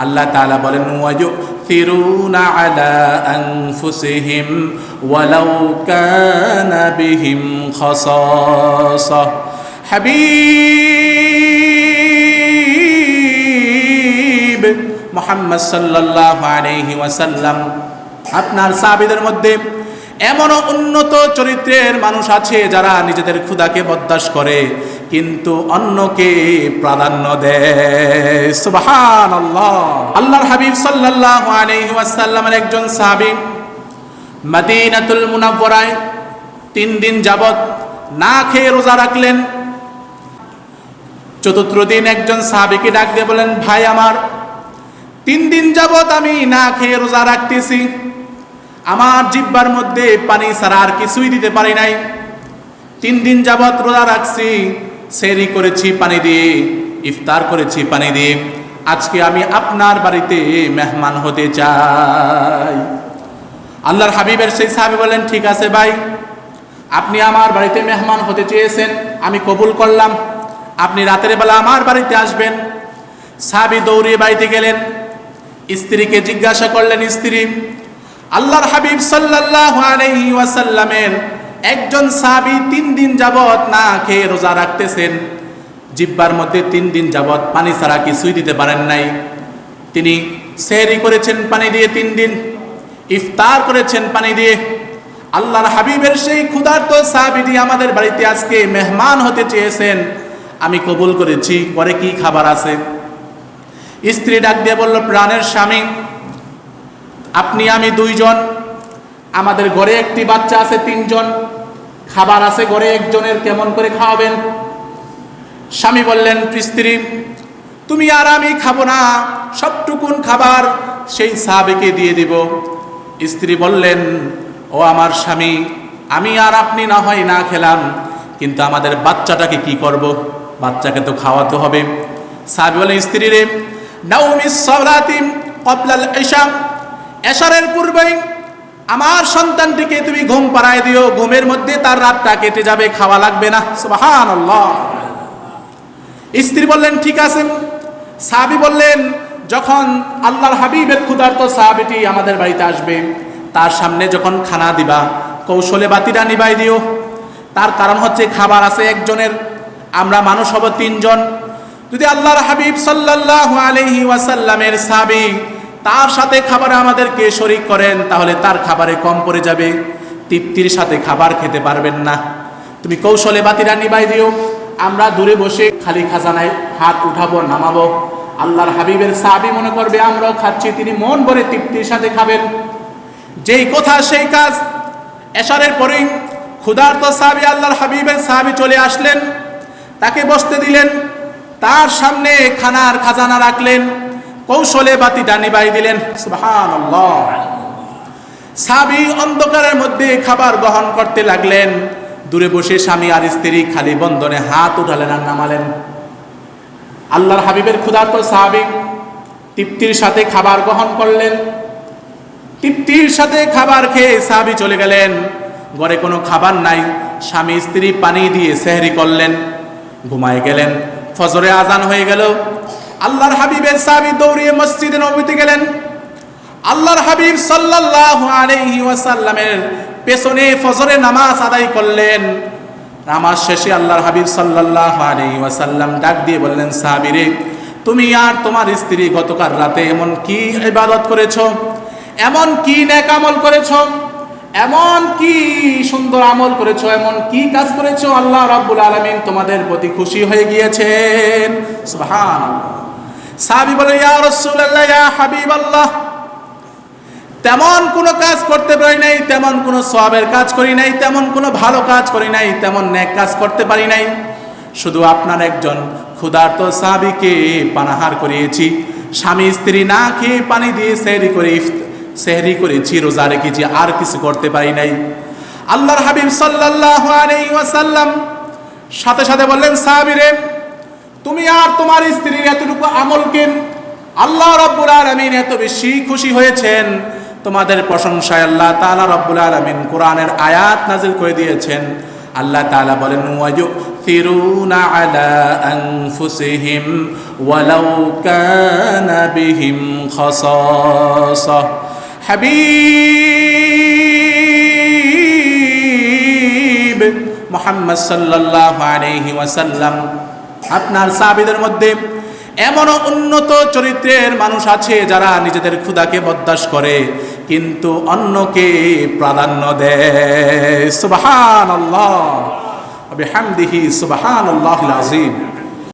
আল্লাহ তাআলা বলেন ওয়ায়ুথিরুনা আলা আনফুসিহিম ওয়ালাউ কানা বিহিম খাসাসা। হাবিব মুহাম্মদ সাল্লাল্লাহু আলাইহি ওয়াসাল্লাম, আপনার সাহাবীদের মধ্যে এমন উন্নত চরিত্রের মানুষ আছে যারা নিজেদের ক্ষুধাকে বরদাস্ত করে কিন্তু অন্যকে প্রাধান্য দেয়। সুবহানাল্লাহ। আল্লাহর হাবিব সাল্লাল্লাহু আলাইহি ওয়াসাল্লামের একজন সাহাবী মদিনাতুল মুনাওয়ারায় 3 দিন যাবত না খেয়ে রোজা রাখলেন। চতুর্থ দিন একজন সাহাবীকে ডাক দিয়ে বলেন, ভাই আমার, 3 দিন যাবত আমি না খেয়ে রোজা রাখতেছি, আমার জিহ্বার মধ্যে পানি ছাড়া আর কিছুই দিতে পারি নাই। 3 দিন যাবত রোজা রাখছি, সেহরি করেছি পানি দিয়ে, ইফতার করেছি পানি দিয়ে, আজকে আমি আপনার বাড়িতে মেহমান হতে চাই। আল্লাহর হাবিবের সেই সাহাবী বলেন, ঠিক আছে ভাই, আপনি আমার বাড়িতে মেহমান হতে চেয়েছেন, আমি কবুল করলাম, আপনি রাতের বেলা আমার বাড়িতে আসবেন। সাহাবী দৌড়ে বাড়িতে গেলেন, স্ত্রীকে জিজ্ঞাসা করলেন, স্ত্রী, আল্লাহর হাবিব সাল্লাল্লাহু আলাইহি ওয়াসাল্লামের একজন সাহাবী 3 দিন যাবত না খেয়ে রোজা রাখতেছেন, জিহ্বার মধ্যে 3 দিন যাবত পানি ছাড়া কিছুই দিতে পারেন নাই। তিনি সেহরি করেছেন পানি দিয়ে 3 দিন, ইফতার করেছেন পানি দিয়ে। আল্লাহর হাবিবের সেই ক্ষুধার্ত সাহাবীটি আমাদের বাড়িতে আজকে মেহমান হতে চেয়েছেন, আমি কবুল করেছি, পরে কি খাবার আছে? স্ত্রী ডাক দিয়ে বলল, প্রাণের স্বামী, আপনি আমি 2 জন, আমাদের ঘরে একটি বাচ্চা আছে 3 জন, খাবার আছে ঘরে একজনের, কেমন করে খাওয়াবেন? স্বামী বললেন, স্ত্রী, তুমি আর আমি খাবো না, সবটুকুন খাবার সেই সাহাবীকে দিয়ে দিব। স্ত্রী বললেন, ও আমার স্বামী, আমি আর আপনি না হয় না খেলাম, কিন্তু আমাদের বাচ্চাটাকে কি করব? বাচ্চাকে তো খাওয়াতে হবে। সাহাবী বলেন, স্ত্রী রে, নাউমিস সালাতি ক্বাবলাল ইশা, এশারের পূর্বেই আমার সন্তানটিকে তুমি ঘুম পাড়ায় দিও, ঘুমের মধ্যে তার রাতটা কেটে যাবে, খাওয়া লাগবে না। সুবহানাল্লাহ। স্ত্রী বললেন, ঠিক আছে। সাহাবী বললেন, যখন আল্লাহর হাবিবের ক্ষুধার্ত সাহাবীটি আমাদের বাড়িতে আসবে, তার সামনে যখন খানা দিবা, কৌশলে বাতিটা নিবাই দিও। তার কারণ হচ্ছে খাবার আছে একজনের, আমরা মানুষ হব 3 জন। যদি আল্লাহর হাবিব সাল্লাল্লাহু আলাইহি ওয়াসাল্লামের সাহাবী তার সাথে খাবারে আমাদেরকে শরীক করেন, তাহলে তার খাবারে কম পড়ে যাবে, তৃপ্তির সাথে খাবার খেতে পারবেন না। তুমি কৌশলে বাতিটা নিবাই দিও, আমরা দূরে বসে খালি খাজানায় হাত উঠাবো নামাবো, আল্লাহর হাবিবের সাহাবী মনে করবে আমরাও খাচ্ছি, তিনি মন ভরে তৃপ্তির সাথে খাবেন। যেই কথা সেই কাজ। এশারের পরেই ক্ষুধার্ত সাহাবী আল্লাহর হাবিবের সাহাবী চলে আসলেন, তাকে বসতে দিলেন, তার সামনে খানার খাজানা রাখলেন, কৌশলে বাতিটা নিবাই দিলেন। সুবহানাল্লাহ। সাহাবী অন্ধকারের মধ্যে খাবার গ্রহণ করতে লাগলেন, দূরে বসে স্বামী আর স্ত্রী খালি বন্ধনে হাত উঠালেন আর নামালেন। আল্লাহর হাবিবের ক্ষুধার্ত সাহাবী তৃপ্তির সাথে খাবার গ্রহণ করলেন, তৃপ্তির সাথে খাবার খেয়ে সাহাবী চলে গেলেন। ঘরে কোনো খাবার নাই, স্বামী স্ত্রী পানি দিয়ে সেহরি করলেন, ঘুমায় গেলেন। ফজরে আজান হয়ে গেল, আল্লাহর হাবিবের সাহাবী দৌড়িয়ে মসজিদে নববীতে গেলেন। আল্লাহর হাবিব সাল্লাল্লাহু আলাইহি ওয়াসাল্লামের পেছনে ফজরে নামাজ আদায় করলেন। নামাজ শেষে আল্লাহর হাবিব সাল্লাল্লাহু আলাইহি ওয়াসাল্লাম ডাক দিয়ে বললেন, সাহাবী রে, তুমি আর তোমার স্ত্রী গতকাল রাতে এমন কি ইবাদত করেছো, এমন কি নেক আমল করেছো, এমন কি সুন্দর আমল করেছো, এমন কি কাজ করেছো, আল্লাহ রাব্বুল আলামিন তোমাদের প্রতি খুশি হয়ে গিয়েছেন। সুবহানাল্লাহ। সাহাবী বলে, ইয়া রাসূলুল্লাহ, ইয়া হাবিবাল্লাহ, তেমন কোনো কাজ করতে পারি নাই, তেমন কোনো সওয়াবের কাজ করি নাই, তেমন কোনো ভালো কাজ করি নাই, তেমন নেক কাজ করতে পারি নাই, শুধু আপনার একজন ক্ষুধার্ত সাহাবীকে পানাহার করিয়েছি, স্বামী স্ত্রী না খেয়ে পানি দিয়ে সেহরি করেছি, রোজা রেখেছি, আর কিছু করতে পারি নাই। আল্লাহর হাবিব সাল্লাল্লাহু আলাইহি ওয়াসাল্লাম সাথে সাথে বললেন, সাহাবী রে, তুমি আর তোমার স্ত্রীর এতটুকু আমলকে আল্লাহ রাব্বুল আলামিন এত বেশি খুশি হয়েছেন, তোমাদের প্রশংসায় আল্লাহ তাআলা রাব্বুল আলামিন কোরআনের আয়াত নাযিল করে দিয়েছেন। আল্লাহ তাআলা বলেন ওয়ায়ুথিরুনা আলা আনফুসিহিম ওয়ালাউ কানা বিহিম খাসাসা। হাবিব মুহাম্মদ সাল্লাল্লাহু আলাইহি ওয়াসাল্লাম, আপনার সাহাবীদের মধ্যে এমন উন্নত চরিত্রের মানুষ আছে যারা নিজেদের ক্ষুধাকে বরদাস্ত করে কিন্তু অন্যকে প্রাধান্য দেয়। সুবহানাল্লাহ ওয়া বিহামদিহি সুবহানাল্লাহিল আযীম।